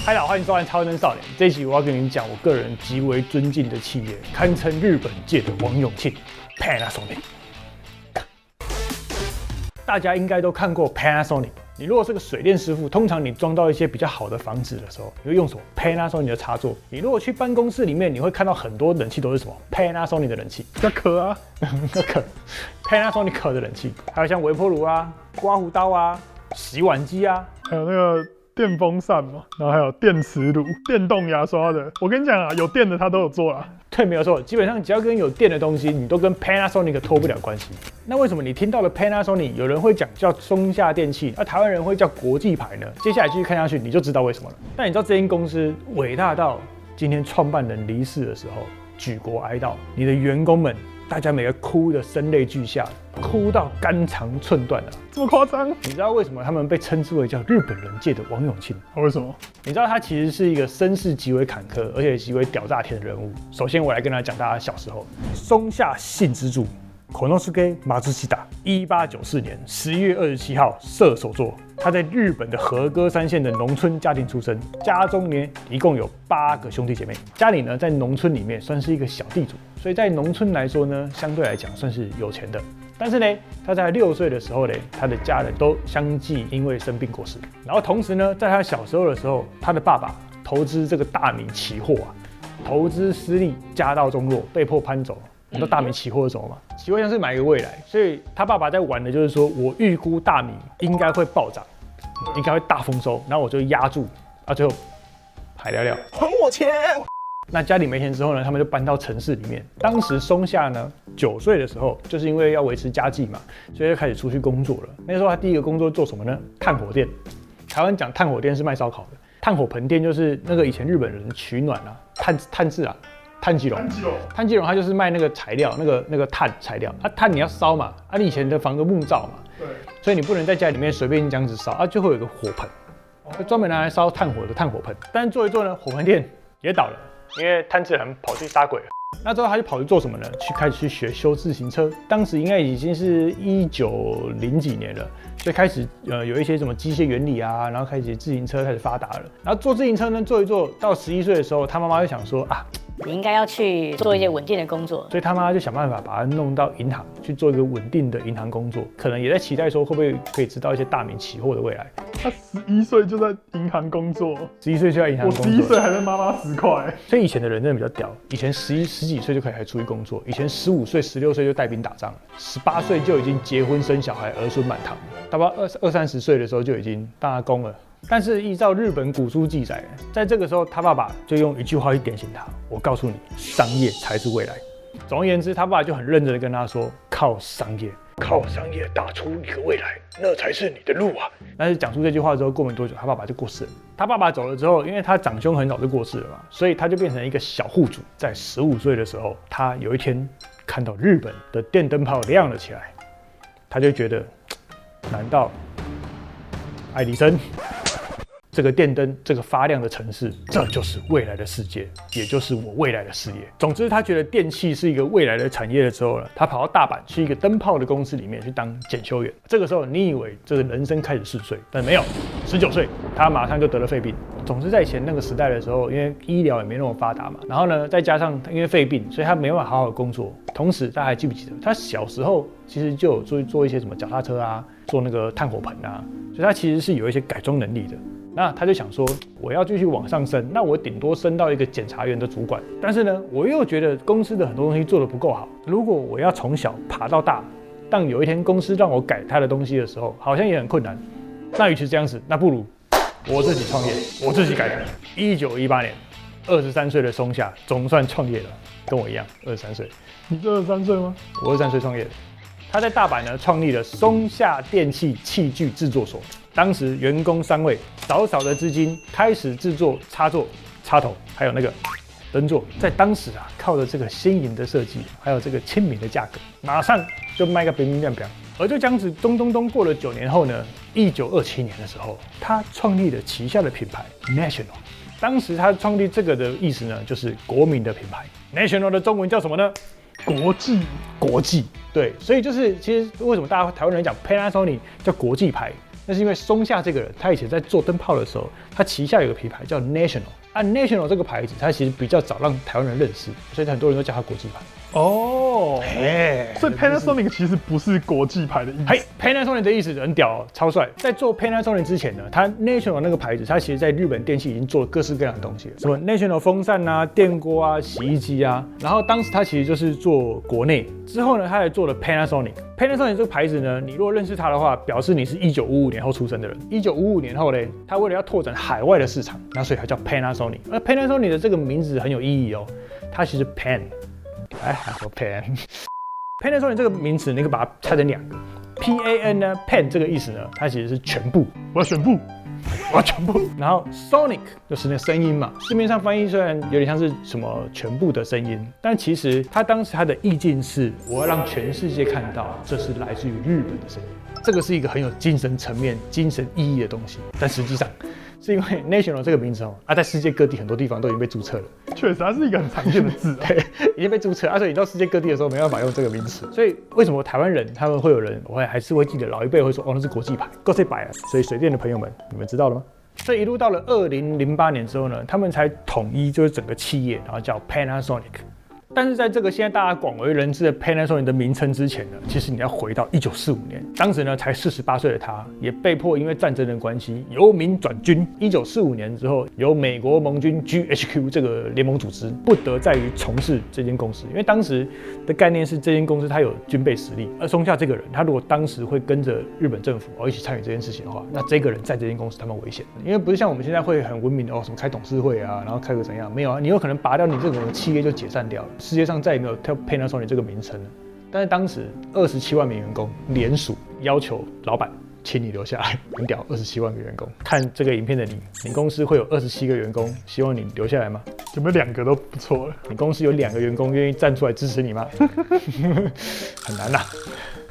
嗨，大家好，欢迎收看《超能少年》。这一集我要跟你们讲我个人极为尊敬的企业，堪称日本界的王永庆 Panasonic。大家应该都看过 Panasonic。你如果是个水电师傅，通常你装到一些比较好的房子的时候，你会用什么 Panasonic 的插座。你如果去办公室里面，你会看到很多冷气都是什么 Panasonic 的冷气，那壳啊，那个 Panasonic 的冷气，还有像微波炉啊、刮胡刀啊、洗碗机啊，还有那个电风扇嘛，然后还有电磁炉、电动牙刷的。我跟你讲啊，有电的它都有做啦。对，没有错，基本上只要跟有电的东西，你都跟 Panasonic 脱不了关系。那为什么你听到了 Panasonic， 有人会讲叫松下电器，而台湾人会叫国际牌呢？接下来继续看下去，你就知道为什么了。但你知道这间公司伟大到今天创办人离世的时候，举国哀悼，你的员工们，大家每个哭得声泪俱下，哭到肝肠寸断了。这么夸张？你知道为什么他们被称之为叫日本人界的王永庆？为什么？你知道他其实是一个身世极为坎坷，而且极为屌炸天的人物。首先，我来跟他讲他小时候。松下幸之助 Konosuke Matsushita，1894年11月27号射手座。他在日本的和歌山县的农村家庭出生，家中呢一共有8个兄弟姐妹。家里呢在农村里面算是一个小地主，所以在农村来说呢，相对来讲算是有钱的。但是呢，他在6岁的时候呢，他的家人都相继因为生病过世。然后同时呢，在他小时候的时候，他的爸爸投资这个大米期货啊，投资失利，家道中落，被迫搬走。你知道大米期货是什么吗？期货像是买一个未来，所以他爸爸在玩的就是说，我预估大米应该会暴涨，应该会大丰收，然后我就压住，最后海了了，还我钱！那家里没钱之后呢，他们就搬到城市里面。当时松下呢9岁的时候，就是因为要维持家计嘛，所以就开始出去工作了。那时候他第一个工作做什么呢？炭火店。台湾讲炭火店是卖烧烤的，炭火盆店就是那个以前日本人取暖啊，炭治郎。炭治郎它就是卖那个材料，那个炭材料啊，炭你要烧嘛，你以前的房子木造嘛，对，所以你不能在家里面随便这样子烧，就会有一个火盆，就专门拿来烧炭火的炭火盆。但是做一做呢，火盆店也倒了，因为炭治郎跑去杀鬼了。那之后他就跑去做什么呢？开始去学修自行车。当时应该已经是1900几年了，所以开始有一些什么机械原理啊，然后开始自行车开始发达了。然后做自行车呢，做一做到11岁的时候，他妈妈就想说啊，你应该要去做一些稳定的工作，所以他妈就想办法把他弄到银行去做一个稳定的银行工作，可能也在期待说会不会可以知道一些大米期货的未来。他11岁就在银行工作，11岁就在银行工作，我11岁还在妈妈10块。所以以前的人真的比较屌，以前十几岁就可以出去工作，以前15岁、16岁就带兵打仗，18岁就已经结婚生小孩，儿孙满堂，大概20-30岁的时候就已经当阿公了。但是依照日本古书记载，在这个时候，他爸爸就用一句话去点醒他：我告诉你，商业才是未来。总而言之，他爸爸就很认真的跟他说：靠商业打出一个未来，那才是你的路啊！但是讲出这句话之后，过没多久，他爸爸就过世了。他爸爸走了之后，因为他长兄很早就过世了嘛，所以他就变成一个小户主。在15岁的时候，他有一天看到日本的电灯泡亮了起来，他就觉得，难道爱迪生这个电灯，这个发亮的城市，这就是未来的世界，也就是我未来的事业。总之，他觉得电器是一个未来的产业了之后呢，他跑到大阪去一个灯泡的公司里面去当检修员。这个时候，你以为这个人生开始4岁，但没有，19岁他马上就得了肺病。总之，在以前那个时代的时候，因为医疗也没那么发达嘛，然后呢，再加上因为肺病，所以他没办法好好工作。同时，大家还记不记得他小时候其实就有做一些什么脚踏车啊，做那个炭火盆啊，所以他其实是有一些改装能力的。那他就想说，我要继续往上升，那我顶多升到一个检察员的主管。但是呢，我又觉得公司的很多东西做得不够好。如果我要从小爬到大，当有一天公司让我改他的东西的时候，好像也很困难。那与其这样子，那不如我自己创业，我自己改良。1918年，23岁的松下总算创业了，跟我一样，23岁。你这23岁吗？我23岁创业的。他在大阪呢创立了松下电器器具制作所。当时员工3位，少少的资金开始制作插座、插头，还有那个灯座。在当时啊，靠着这个新颖的设计，还有这个亲民的价格，马上就卖个冰冰亮亮。而就这样子，咚过了9年后呢，1927年的时候，他创立了旗下的品牌 National。当时他创立这个的意思呢，就是国民的品牌。National 的中文叫什么呢？国际。对，所以就是其实为什么大家台湾人讲 Panasonic 叫国际牌？那是因为松下这个人，他以前在做灯泡的时候，它旗下有个品牌叫 National， National 这个牌子，它其实比较早让台湾人认识，所以很多人都叫它国际牌。哦，所以 Panasonic 其实不是国际牌的意思。嘿 ，Panasonic 的意思很屌、超帅。在做 Panasonic 之前呢，它 National 那个牌子，它其实在日本电器已经做了各式各样的东西了，什么 National 风扇啊、电锅啊、洗衣机啊。然后当时它其实就是做国内，之后呢，它还做了 Panasonic。Panasonic 这个牌子呢，你如果认识它的话，表示你是1955年后出生的人。1955年后呢，它为了要拓展海外的市场，那所以它叫 Panasonic。而 Panasonic 的这个名字很有意义哦，它其实 Pan。哎，说 Pan，Panasonic 这个名词，你可以把它拆成两个 ，Pan 呢 ，Pan 这个意思呢，它其实是全部，我要全部，我要全部。然后 Sonic 就是那个声音嘛，市面上翻译虽然有点像是什么全部的声音，但其实它当时它的意境是，我要让全世界看到这是来自于日本的声音，这个是一个很有精神层面、精神意义的东西，但实际上。是因为 National 这个名字在世界各地很多地方都已经被注册了。确实，它是一个很常见的字、对，已经被注册，所以你到世界各地的时候没办法用这个名词。所以为什么台湾人他们会有人，还是会记得老一辈会说，哦，那是国际牌，国际牌啊。所以水电的朋友们，你们知道了吗？所以一路到了2008年之后呢，他们才统一就是整个企业，然后叫 Panasonic。但是在这个现在大家广为人知的 Panasonic 的名称之前呢，其实你要回到1945年，当时呢才48岁的他，也被迫因为战争的关系由民转军。1945年之后，由美国盟军 GHQ 这个联盟组织不得再于从事这间公司，因为当时的概念是这间公司它有军备实力，而松下这个人，他如果当时会跟着日本政府一起参与这件事情的话，那这个人在这间公司他们危险，因为不是像我们现在会很文明的什么开董事会啊，然后开个怎样，没有啊，你有可能拔掉你这种企业就解散掉了。世界上再也没有 Panasonic 这个名称了，但是当时27万名员工联署要求老板，请你留下来，很屌，27万个员工。看这个影片的你公司会有27个员工希望你留下来吗？有没有2个都不错了？你公司有2个员工愿意站出来支持你吗？很难呐，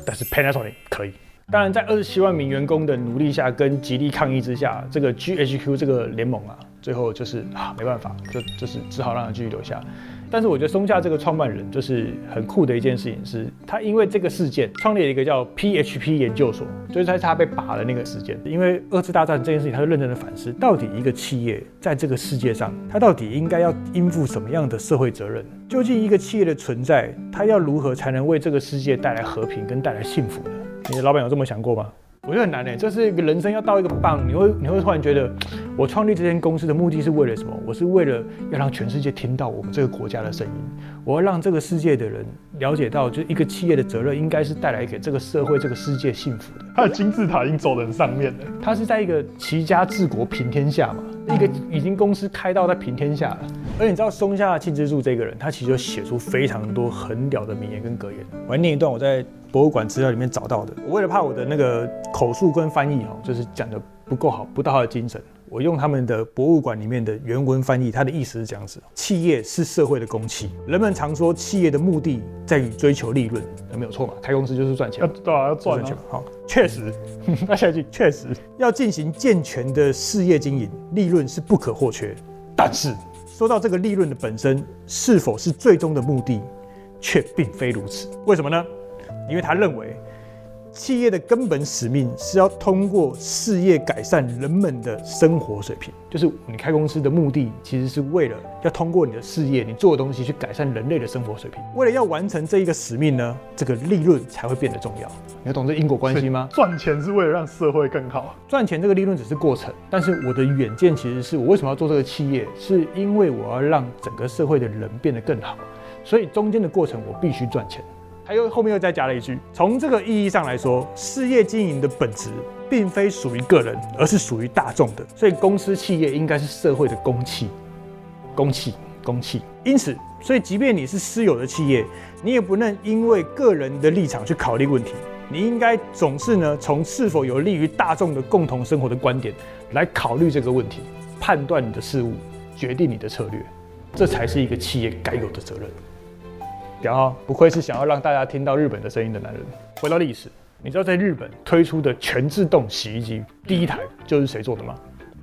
但是 Panasonic 可以。当然，在27万名员工的努力下，跟极力抗议之下，这个 GHQ 这个联盟最后就是没办法，就是只好让他继续留下。但是我觉得松下这个创办人就是很酷的一件事情是，他因为这个事件创立了一个叫 PHP 研究所，就是在他被拔的那个时间，因为2次大战这件事情，他就认真的反思，到底一个企业在这个世界上，它到底应该要应负什么样的社会责任？究竟一个企业的存在，它要如何才能为这个世界带来和平跟带来幸福呢？你的老板有这么想过吗？我觉得很难这是一个人生要到一个棒，你会突然觉得，我创立这间公司的目的是为了什么？我是为了要让全世界听到我们这个国家的声音，我要让这个世界的人了解到，就是一个企业的责任应该是带来给这个社会、这个世界幸福的。他的金字塔已经走得很上面了，他是在一个齐家治国平天下嘛，一个已经公司开到在平天下了。而你知道松下幸之助这个人，他其实就写出非常多很屌的名言跟格言。我来念一段我在博物馆资料里面找到的。我为了怕我的那个口述跟翻译就是讲的不够好，不到他的精神，我用他们的博物馆里面的原文翻译，他的意思是这样子：企业是社会的公器。人们常说企业的目的在于追求利润，没有错嘛？开公司就是赚钱，要赚钱。好，确实。那下一句，确实要进行健全的事业经营，利润是不可或缺。但是说到这个利润的本身是否是最终的目的，却并非如此。为什么呢？因为他认为，企业的根本使命是要通过事业改善人们的生活水平。就是你开公司的目的，其实是为了要通过你的事业，你做的东西去改善人类的生活水平。为了要完成这一个使命呢，这个利润才会变得重要。你懂这因果关系吗？赚钱是为了让社会更好，赚钱这个利润只是过程，但是我的远见其实是我为什么要做这个企业，是因为我要让整个社会的人变得更好，所以中间的过程我必须赚钱。后面又再加了一句，从这个意义上来说，事业经营的本质并非属于个人，而是属于大众的。所以公司企业应该是社会的公器，公器。因此，所以即便你是私有的企业，你也不能因为个人的立场去考虑问题。你应该总是从是否有利于大众的共同生活的观点来考虑这个问题，判断你的事物，决定你的策略，这才是一个企业该有的责任。然后不愧是想要让大家听到日本的声音的男人。回到历史，你知道在日本推出的全自动洗衣机第一台就是谁做的吗？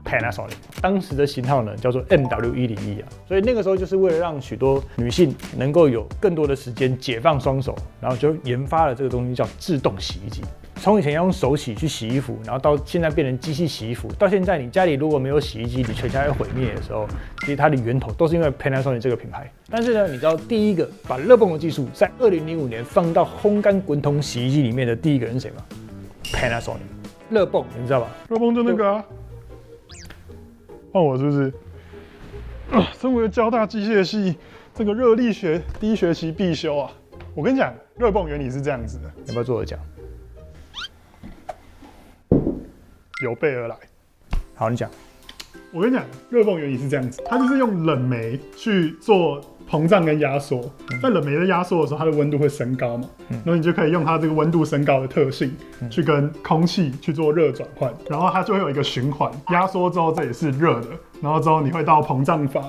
Panasonic。当时的型号呢叫做 MW101所以那个时候就是为了让许多女性能够有更多的时间解放双手，然后就研发了这个东西叫自动洗衣机。从以前要用手洗去洗衣服，然后到现在变成机器洗衣服，到现在你家里如果没有洗衣机，你全家会毁灭的时候，其实它的源头都是因为 Panasonic 这个品牌。但是呢，你知道第一个把热泵的技术在2005年放到烘干滚筒洗衣机里面的第一个人是谁吗 ？Panasonic 热泵，你知道吧？热泵就那个啊，换我是不是？身为交大机械系这个热力学第一学期必修啊，我跟你讲，热泵原理是这样子的，要不要做我讲？有备而来。好，你讲。我跟你讲，热泵原理是这样子，它就是用冷媒去做膨胀跟压缩。在冷媒的压缩的时候，它的温度会升高嘛，然后你就可以用它这个温度升高的特性，去跟空气去做热转换，然后它就会有一个循环。压缩之后这也是热的，然后之后你会到膨胀阀。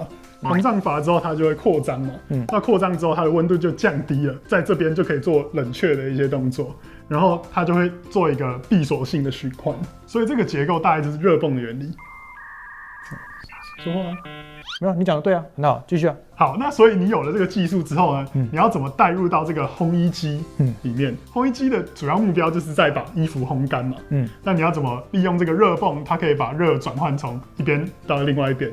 膨胀阀之后，它就会扩张嘛。那扩张之后，它的温度就降低了，在这边就可以做冷却的一些动作，然后它就会做一个闭锁性的循环。所以这个结构大概就是热泵的原理。说话啊？没有，你讲的对啊，很好，继续啊。好，那所以你有了这个技术之后呢，你要怎么带入到这个烘衣机里面？烘衣机的主要目标就是在把衣服烘干嘛。那你要怎么利用这个热泵，它可以把热转换从一边到另外一边。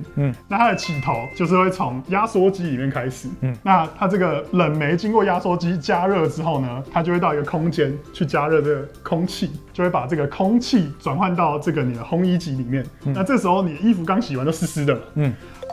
那它的起头就是会从压缩机里面开始。那它这个冷媒经过压缩机加热之后呢，它就会到一个空间去加热这个空气，就会把这个空气转换到这个你的烘衣机里面。那这时候你的衣服刚洗完都湿湿的嘛。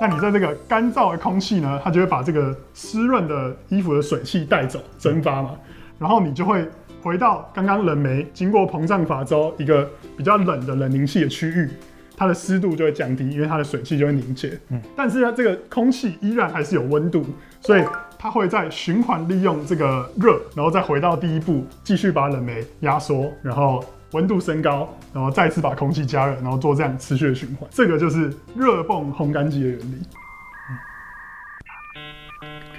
那你在这个干燥的空气呢，它就会把这个湿润的衣服的水汽带走，蒸发嘛，然后你就会回到刚刚冷媒经过膨胀阀之后一个比较冷的冷凝器的区域，它的湿度就会降低，因为它的水汽就会凝结。但是呢，这个空气依然还是有温度，所以它会在循环利用这个热，然后再回到第一步，继续把冷媒压缩，然后温度升高，然后再次把空气加热，然后做这样持续的循环。这个就是热泵烘干机的原理。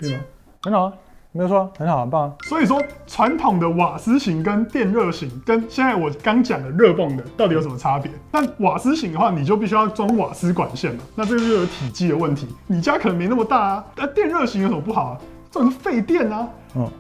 可以吗？很好啊，没有错啊，很好，很棒啊。所以说，传统的瓦斯型跟电热型，跟现在我刚讲的热泵的，到底有什么差别？那瓦斯型的话，你就必须要装瓦斯管线嘛，那这个就有体积的问题。你家可能没那么大啊，那电热型有什么不好啊？这种是废电啊。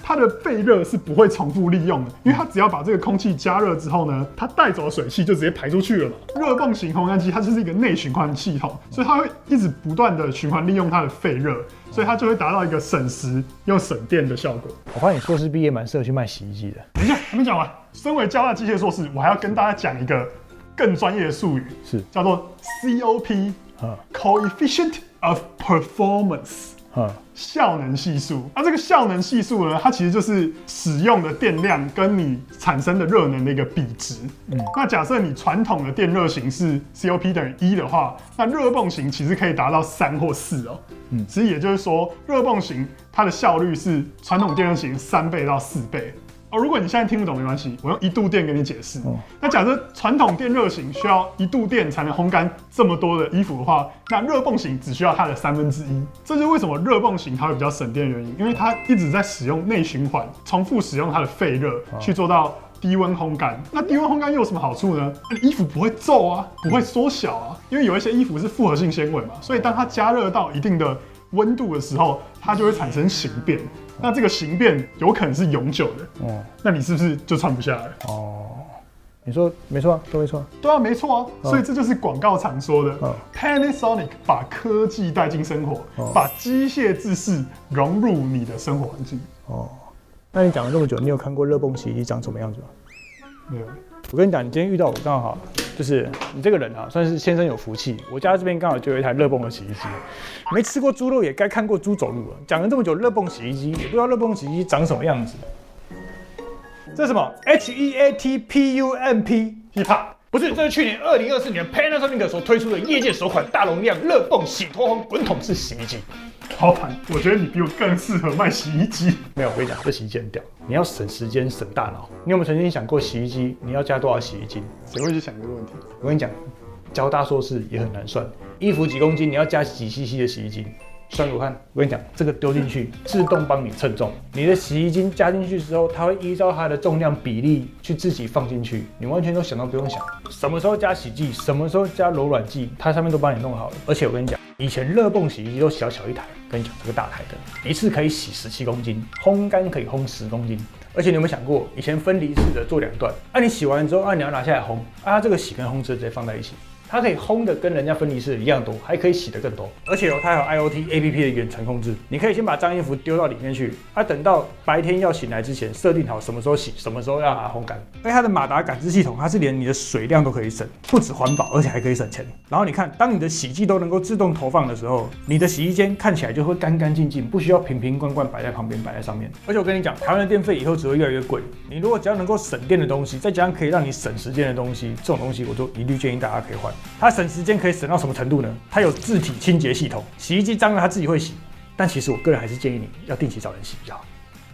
它的废热是不会重复利用的，因为它只要把这个空气加热之后呢，它带走的水汽就直接排出去了嘛。热泵型烘干机它就是一个内循环系统，所以它会一直不断的循环利用它的废热，所以它就会达到一个省时又省电的效果。我发现你硕士毕业蛮适合去卖洗衣机的。等一下，还没讲完。身为交大机械硕士，我还要跟大家讲一个更专业的术语，是叫做 COP，Coefficient of Performance。效能系数，那这个效能系数呢，它其实就是使用的电量跟你产生的热能的一个比值。那假设你传统的电热型是 COP 等于1的话，那热泵型其实可以达到3或4哦。其实也就是说，热泵型它的效率是传统电热型3倍到4倍。如果你现在听不懂没关系，我用1度电给你解释。那假设传统电热型需要1度电才能烘干这么多的衣服的话，那热泵型只需要它的1/3。这就是为什么热泵型它会比较省电的原因，因为它一直在使用内循环，重复使用它的废热去做到低温烘干。那低温烘干又有什么好处呢？衣服不会皱啊，不会缩小啊，因为有一些衣服是复合性纤维嘛，所以当它加热到一定的温度的时候，它就会产生形变。那这个形变有可能是永久的，那你是不是就穿不下来？你说没错啊，都没错。对啊，没错啊，所以这就是广告常说的，Panasonic 把科技带进生活，把机械知识融入你的生活环境。那你讲了这么久，你有看过热泵洗衣机长什么样子吗？没有。我跟你讲，你今天遇到我刚好，就是你这个人啊，算是先生有福气。我家这边刚好就有一台热泵的洗衣机，没吃过猪肉也该看过猪走路了。讲了这么久热泵洗衣机，也不知道热泵洗衣机长什么样子。这是什么 ？HEATPUMP Hip Hop？ 不是，这是去年2024年 Panasonic 所推出的业界首款大容量热泵洗脱烘滚筒式洗衣机。老板，我觉得你比我更适合卖洗衣机。没有，我跟你讲，这洗衣机很屌，你要省时间省大脑。你有没有曾经想过洗衣机你要加多少洗衣精？谁会去想这个问题？我跟你讲，交大硕士也很难算，衣服几公斤你要加几 CC 的洗衣精。算给我看，我跟你讲，这个丢进去自动帮你称重，你的洗衣精加进去之后，它会依照它的重量比例去自己放进去，你完全都想都不用想，什么时候加洗剂，什么时候加柔软剂，它上面都帮你弄好了。而且我跟你讲，以前热泵洗衣机都小小一台，跟你讲这个大台的，一次可以洗17公斤，烘干可以烘10公斤。而且你有没有想过，以前分离式的做2段，你洗完之后，你要拿下来烘，它这个洗跟烘直接放在一起。它可以烘的跟人家分离式一样多，还可以洗的更多，而且它还有 IoT APP 的远程控制，你可以先把脏衣服丢到里面去，等到白天要醒来之前，设定好什么时候洗，什么时候要把它烘干。而且它的马达感知系统，它是连你的水量都可以省，不止环保，而且还可以省钱。然后你看，当你的洗衣机都能够自动投放的时候，你的洗衣间看起来就会干干净净，不需要瓶瓶罐罐摆在旁边，摆在上面。而且我跟你讲，台湾的电费以后只会越来越贵，你如果只要能够省电的东西，再加上可以让你省时间的东西，这种东西我就一律建议大家可以换。它省时间可以省到什么程度呢？它有自体清洁系统，洗衣机脏了它自己会洗，但其实我个人还是建议你要定期找人洗比较好。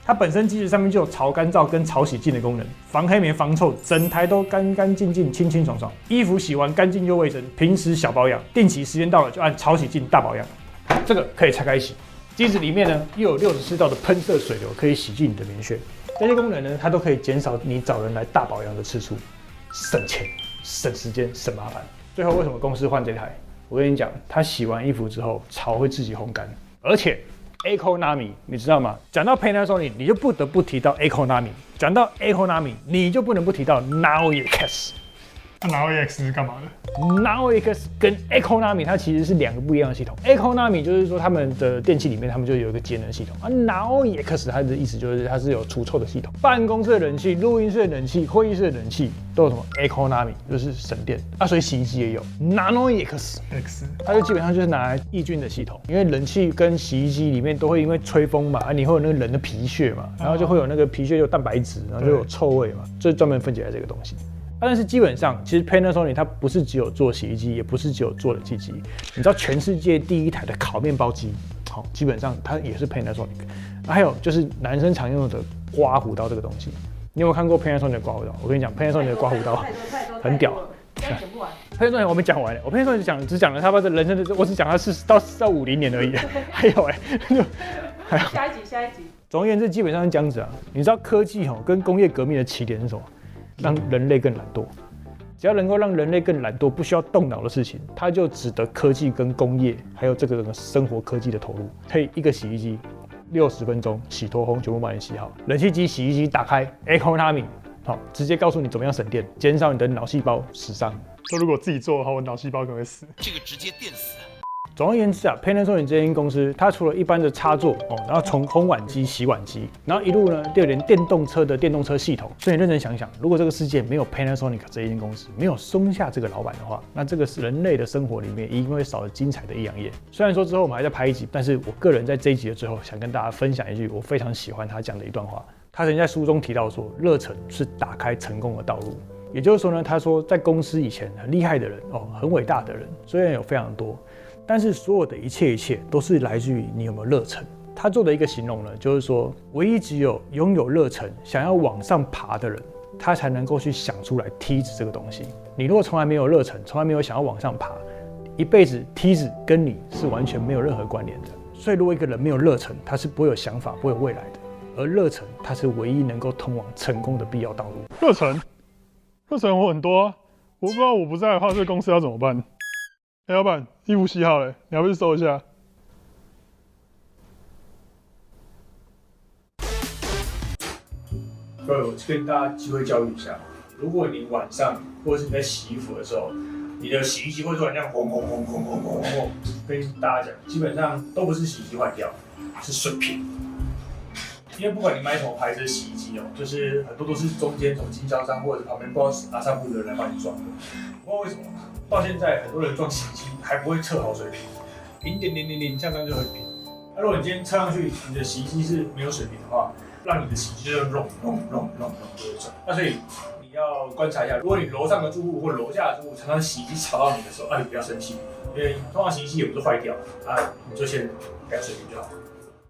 它本身机子上面就有潮干燥跟潮洗净的功能，防黑棉防臭，整台都干干净净、清清爽爽。衣服洗完干净又卫生，平时小保养，定期时间到了就按潮洗净大保养。这个可以拆开洗，机子里面呢又有64道的喷射水流，可以洗净你的棉絮。这些功能呢，它都可以减少你找人来大保养的次数，省钱、省时间、省麻烦。最后为什么公司换这台？我跟你讲，它洗完衣服之后，潮会自己烘干，而且 Econami 你知道吗？讲到 Panasonic， 你就不得不提到 Econami； 讲到 Econami， 你就不能不提到 Naox。那 Naox 是干嘛的？Naox 跟 Econami 它其实是2个不一样的系统。Econami 就是说他们的电器里面他们就有一个节能系统，Naox 它的意思就是它是有除臭的系统。办公室的冷气、录音室的冷气、会议室的冷气都有什么 Econami， 就是省电所以洗衣机也有 Naox， 它就基本上就是拿来抑菌的系统，因为冷气跟洗衣机里面都会因为吹风嘛，你会有那个人的皮屑嘛，然后就会有那个皮屑有蛋白质，然后就有臭味嘛，这专门分解在这个东西。但是基本上，其实 Panasonic 它不是只有做洗衣机，也不是只有做冷气机。你知道全世界第一台的烤面包机，基本上它也是 Panasonic。还有就是男生常用的刮胡刀这个东西，你有没有看过 Panasonic 的刮胡刀？我跟你讲 ，Panasonic 的刮胡刀很屌。Panasonic 我没讲完了，我 Panasonic 只讲了他的人生的，我只讲了是到50年而已。还有还有下一集。总而言之，基本上是这样子啊。你知道科技跟工业革命的起点是什么？让人类更懒惰，只要能够让人类更懒惰，不需要动脑的事情，它就值得科技跟工业，还有这个生活科技的投入。可以一个洗衣机60分钟洗脱烘全部帮你洗好，冷气机、洗衣机打开 Econami， 直接告诉你怎么样省电，减少你的脑细胞死伤。说如果自己做的话，我脑细胞可能会死。这个直接电死。总而言之Panasonic 这间公司，它除了一般的插座然后从烘碗机、洗碗机，然后一路呢，就连电动车的电动车系统。所以你认真想想，如果这个世界没有 Panasonic 这一间公司，没有松下这个老板的话，那这个人类的生活里面一定会少了精彩的一两页。虽然说之后我们还在拍一集，但是我个人在这一集的最后，想跟大家分享一句我非常喜欢他讲的一段话。他曾经在书中提到说，热忱是打开成功的道路。也就是说呢，他说在公司以前很厉害的人很伟大的人，虽然有非常多。但是所有的一切都是来自于你有没有热忱。他做的一个形容呢，就是说，唯一只有拥有热忱、想要往上爬的人，他才能够去想出来梯子这个东西。你如果从来没有热忱，从来没有想要往上爬，一辈子梯子跟你是完全没有任何关联的。所以，如果一个人没有热忱，他是不会有想法、不会有未来的。而热忱，它是唯一能够通往成功的必要道路。热忱我很多我不知道我不在的话，这个公司要怎么办？老板，衣服洗好了，你要不去收一下？各位，我跟大家机会教育一下，如果你晚上或者是你在洗衣服的时候，你的洗衣机会突然这样轰轰轰轰轰轰轰，跟大家讲，基本上都不是洗衣机坏掉，是水平。因为不管你买什么牌子的洗衣机就是很多都是中间从经销商或者旁边不知道哪上部的人来帮你装的，不知道为什么。到现在，很多人装洗衣机还不会测好水平，0.000像这样就很平。那如果你今天测上去，你的洗衣机是没有水平的话，让你的洗衣机就隆就会转。那所以你要观察一下，如果你楼上的住户或楼下的住户常常洗衣机吵到你的时候，你不要生气，因为通常洗衣机也不是坏掉你就先改水平就好。